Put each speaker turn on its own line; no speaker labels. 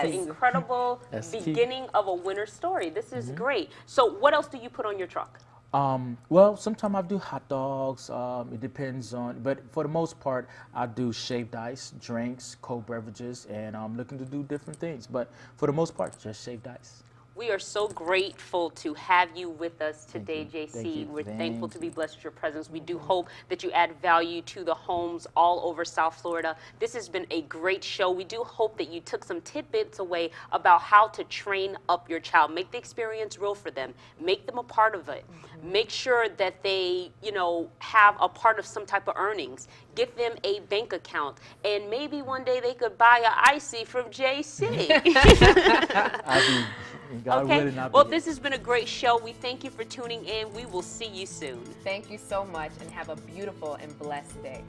Incredible
That's key.
beginning of a winter story. This is great. So what else do you put on your truck?
Well, sometimes I do hot dogs. It depends on, but for the most part, I do shaved ice, drinks, cold beverages, and I'm looking to do different things. But for the most part, just shaved ice.
We are so grateful to have you with us today,
you.
JC.
Thank you.
We're thankful
Thank
to be
you.
blessed with your presence. We do hope that you add value to the homes all over South Florida. This has been a great show. We do hope that you took some tidbits away about how to train up your child. Make the experience real for them. Make them a part of it. Make sure that they, have a part of some type of earnings. Get them a bank account. And maybe one day they could buy an icy from JC.
I'll be, God
Okay.
willing, I'll
Well,
be
this has been a great show. We thank you for tuning in. We will see you soon.
Thank you so much and have a beautiful and blessed day.